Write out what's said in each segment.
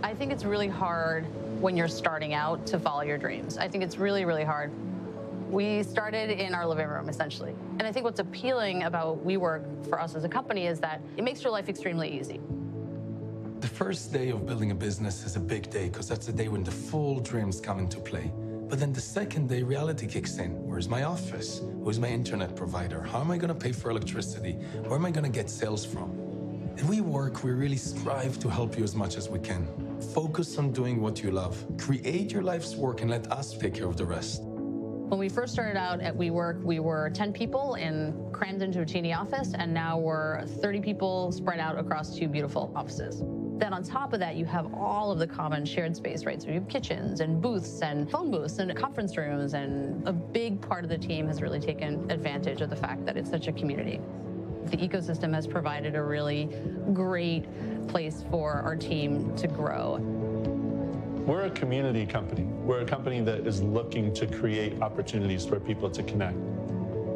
I think it's really hard when you're starting out to follow your dreams. I think it's really, really hard. We started in our living room, essentially. And I think what's appealing about WeWork for us as a company is that it makes your life extremely easy. The first day of building a business is a big day because that's the day when the full dreams come into play. But then the second day, reality kicks in. Where's my office? Who's my internet provider? How am I going to pay for electricity? Where am I going to get sales from? At WeWork, we really strive to help you as much as we can. Focus on doing what you love. Create your life's work and let us take care of the rest. When we first started out at WeWork, we were 10 people crammed into a teeny office, and now we're 30 people spread out across 2 beautiful offices. Then on top of that, you have all of the common shared space, right? So you have kitchens and booths and phone booths and conference rooms, and a big part of the team has really taken advantage of the fact that it's such a community. The ecosystem has provided a really great place for our team to grow. We're a community company. We're a company that is looking to create opportunities for people to connect.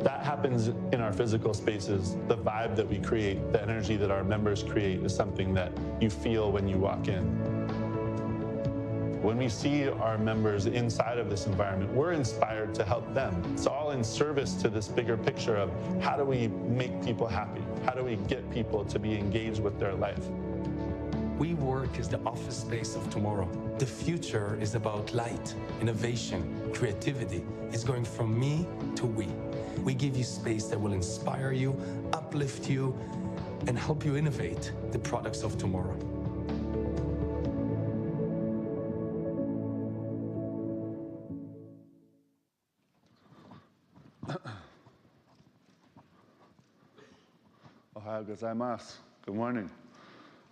That happens in our physical spaces. The vibe that we create, the energy that our members create is something that you feel when you walk in. When we see our members inside of this environment, we're inspired to help them. It's all in service to this bigger picture of how do we make people happy? How do we get people to be engaged with their life? WeWork is the office space of tomorrow. The future is about light, innovation, creativity. It's going from me to we. We give you space that will inspire you, uplift you, and help you innovate the products of tomorrow. Ohayou gozaimasu. Good morning.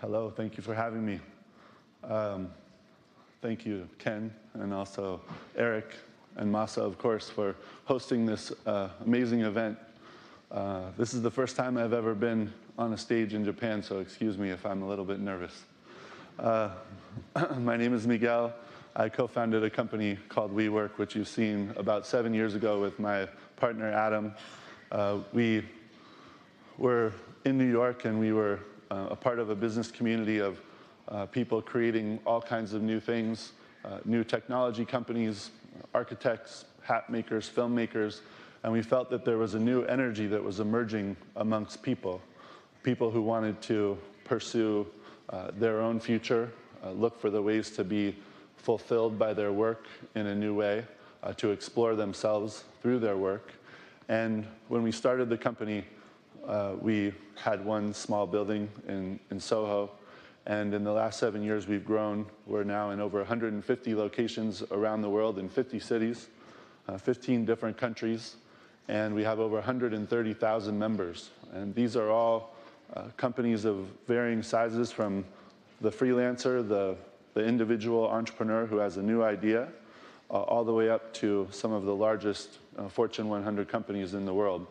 Hello, thank you for having me. Thank you, Ken, and also Eric and Masa, of course, for hosting this amazing event. This is the first time I've ever been on a stage in Japan, so excuse me if I'm a little bit nervous. My name is Miguel. I co-founded a company called WeWork, which you've seen about 7 years ago with my partner, Adam. We were in New York, and we were a part of a business community of people creating all kinds of new things, new technology companies, architects, hat makers, filmmakers, and we felt that there was a new energy that was emerging amongst people who wanted to pursue their own future, look for the ways to be fulfilled by their work in a new way, to explore themselves through their work. And when we started the company, we had one small building in Soho, and in the last 7 years we've grown. We're now in over 150 locations around the world in 50 cities, 15 different countries, and we have over 130,000 members. And these are all companies of varying sizes, from the freelancer, the individual entrepreneur who has a new idea, all the way up to some of the largest Fortune 100 companies in the world.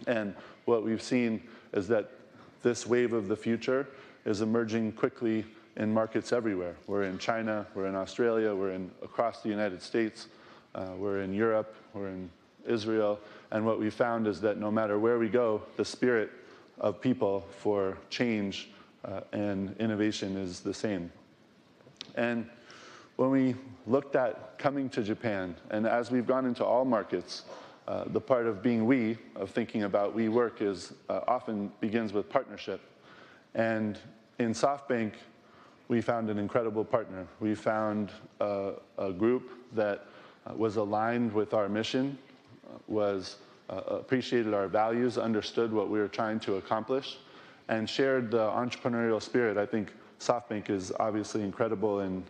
And what we've seen is that this wave of the future is emerging quickly in markets everywhere. We're in China, we're in Australia, we're across the United States, we're in Europe, we're in Israel. And what we found is that no matter where we go, the spirit of people for change and innovation is the same. And when we looked at coming to Japan, and as we've gone into all markets, the part of being we, of thinking about WeWork, is often begins with partnership. And in SoftBank, we found an incredible partner. We found a group that was aligned with our mission, appreciated our values, understood what we were trying to accomplish, and shared the entrepreneurial spirit. I think SoftBank is obviously incredible in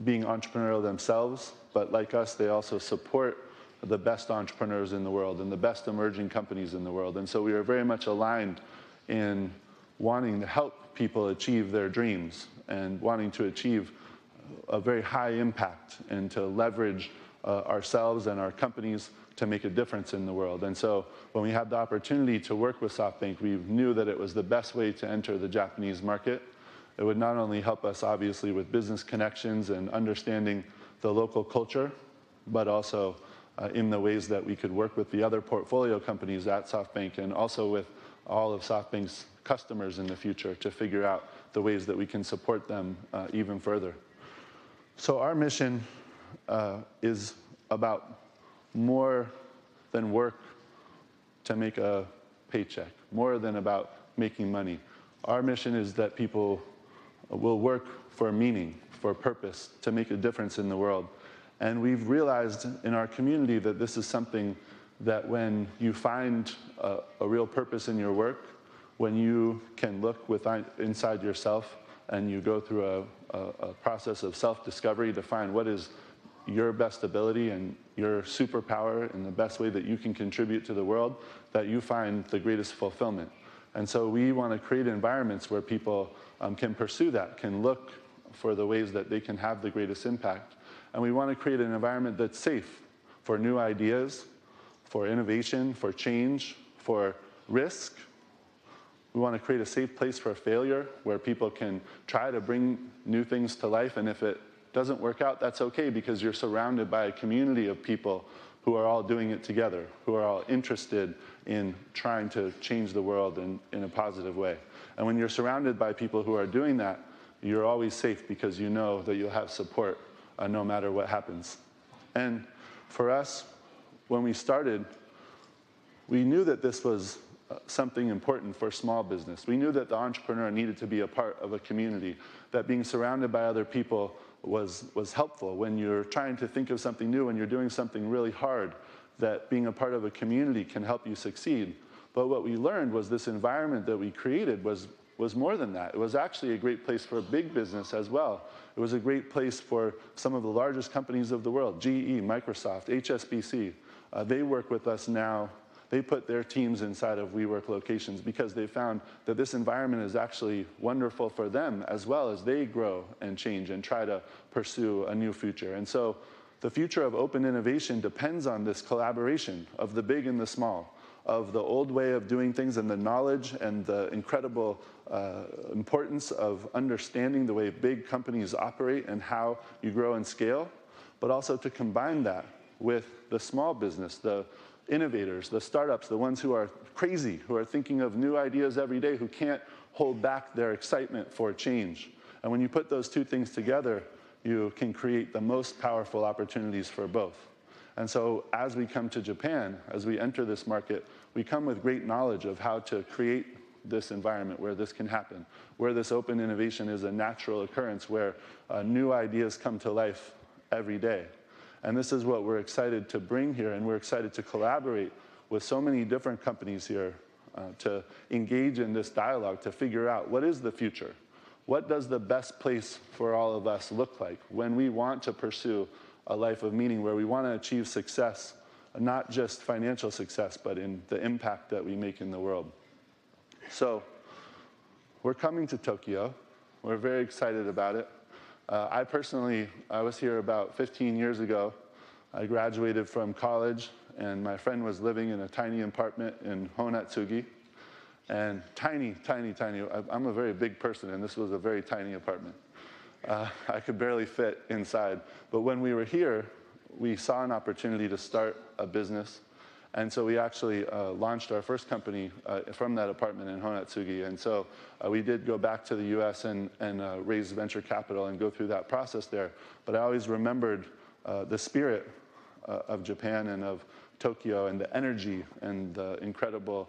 being entrepreneurial themselves, but like us, they also support the best entrepreneurs in the world and the best emerging companies in the world. And so we are very much aligned in wanting to help people achieve their dreams and wanting to achieve a very high impact and to leverage ourselves and our companies to make a difference in the world. And so when we had the opportunity to work with SoftBank, we knew that it was the best way to enter the Japanese market. It would not only help us, obviously, with business connections and understanding the local culture, but also in the ways that we could work with the other portfolio companies at SoftBank, and also with all of SoftBank's customers in the future to figure out the ways that we can support them even further. So our mission is about more than work to make a paycheck, more than about making money. Our mission is that people will work for meaning, for purpose, to make a difference in the world. And we've realized in our community that this is something that when you find a real purpose in your work, when you can look inside yourself and you go through a process of self-discovery to find what is your best ability and your superpower and the best way that you can contribute to the world, that you find the greatest fulfillment. And so we want to create environments where people can pursue that, can look for the ways that they can have the greatest impact. And we want to create an environment that's safe for new ideas, for innovation, for change, for risk. We want to create a safe place for failure where people can try to bring new things to life, and if it doesn't work out, that's okay, because you're surrounded by a community of people who are all doing it together, who are all interested in trying to change the world in a positive way. And when you're surrounded by people who are doing that, you're always safe because you know that you'll have support no matter what happens. And for us, when we started, we knew that this was something important for small business. We knew that the entrepreneur needed to be a part of a community, that being surrounded by other people was helpful when you're trying to think of something new, when you're doing something really hard, that being a part of a community can help you succeed. But what we learned was this environment that we created was more than that. It was actually a great place for big business as well. It was a great place for some of the largest companies of the world, GE, Microsoft, HSBC. They work with us now. They put their teams inside of WeWork locations because they found that this environment is actually wonderful for them as well as they grow and change and try to pursue a new future. And so the future of open innovation depends on this collaboration of the big and the small, of the old way of doing things and the knowledge and the incredible importance of understanding the way big companies operate and how you grow and scale, but also to combine that with the small business, the innovators, the startups, the ones who are crazy, who are thinking of new ideas every day, who can't hold back their excitement for change. And when you put those two things together, you can create the most powerful opportunities for both. And so as we come to Japan, as we enter this market, we come with great knowledge of how to create this environment where this can happen, where this open innovation is a natural occurrence, where new ideas come to life every day. And this is what we're excited to bring here, and we're excited to collaborate with so many different companies here to engage in this dialogue, to figure out what is the future? What does the best place for all of us look like when we want to pursue a life of meaning, where we want to achieve success, not just financial success, but in the impact that we make in the world? So we're coming to Tokyo. We're very excited about it. I was here about 15 years ago. I graduated from college, and my friend was living in a tiny apartment in Honatsugi. And tiny, tiny, tiny. I'm a very big person, and this was a very tiny apartment. I could barely fit inside. But when we were here, we saw an opportunity to start a business. And so we actually launched our first company from that apartment in Honatsugi. And so we did go back to the US and raise venture capital and go through that process there. But I always remembered the spirit of Japan and of Tokyo and the energy and the incredible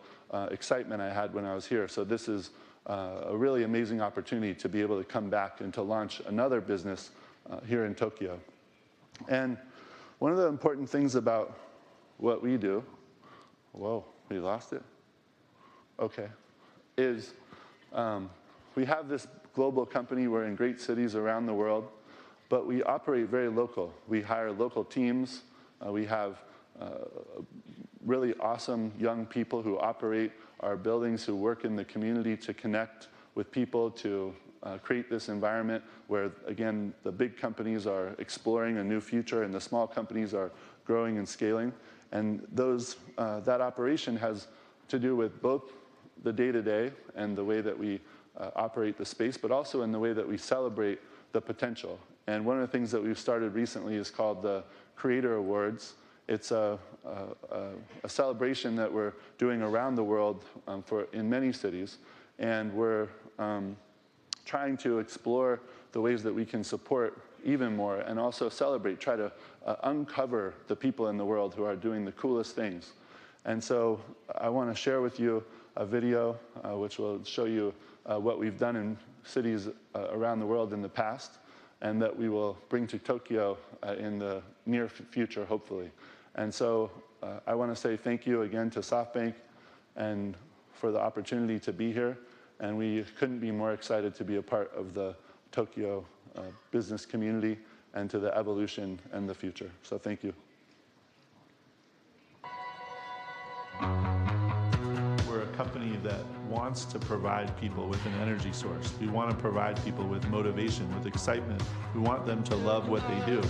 excitement I had when I was here. So this is a really amazing opportunity to be able to come back and to launch another business here in Tokyo. And one of the important things about what we do, whoa, we lost it? Okay, is we have this global company. We're in great cities around the world, but we operate very local. We hire local teams. We have really awesome young people who operate our buildings, who work in the community to connect with people, to create this environment where, again, the big companies are exploring a new future and the small companies are growing and scaling. And that operation has to do with both the day-to-day and the way that we operate the space, but also in the way that we celebrate the potential. And one of the things that we've started recently is called the Creator Awards. It's a celebration that we're doing around the world in many cities, and we're trying to explore the ways that we can support even more and also celebrate, try to uncover the people in the world who are doing the coolest things. And so I want to share with you a video which will show you what we've done in cities around the world in the past, and that we will bring to Tokyo in the near future, hopefully. And so I want to say thank you again to SoftBank and for the opportunity to be here. And we couldn't be more excited to be a part of the Tokyo business community and to the evolution and the future. So thank you. We're a company that wants to provide people with an energy source. We want to provide people with motivation, with excitement. We want them to love what they do.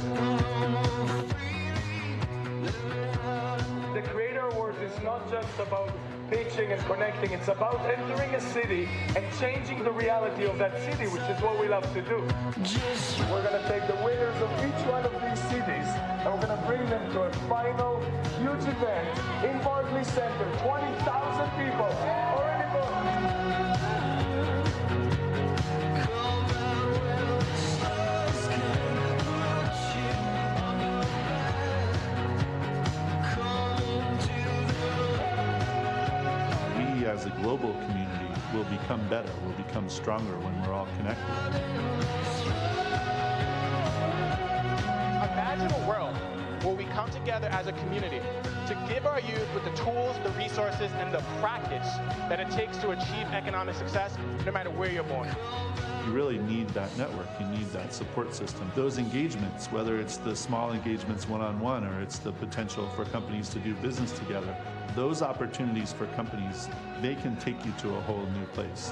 The Creator Awards is not just about pitching and connecting, it's about entering a city and changing the reality of that city, which is what we love to do. We're going to take the winners of each one of these cities and we're going to bring them to a final huge event in Barclays Center. 20,000 people already booked. As a global community, will become better, will become stronger when we're all connected. Imagine a world where we come together as a community to give our youth with the tools, the resources, and the practice that it takes to achieve economic success, no matter where you're born. You really need that network. You need that support system. Those engagements, whether it's the small engagements one-on-one or it's the potential for companies to do business together, those opportunities for companies, they can take you to a whole new place.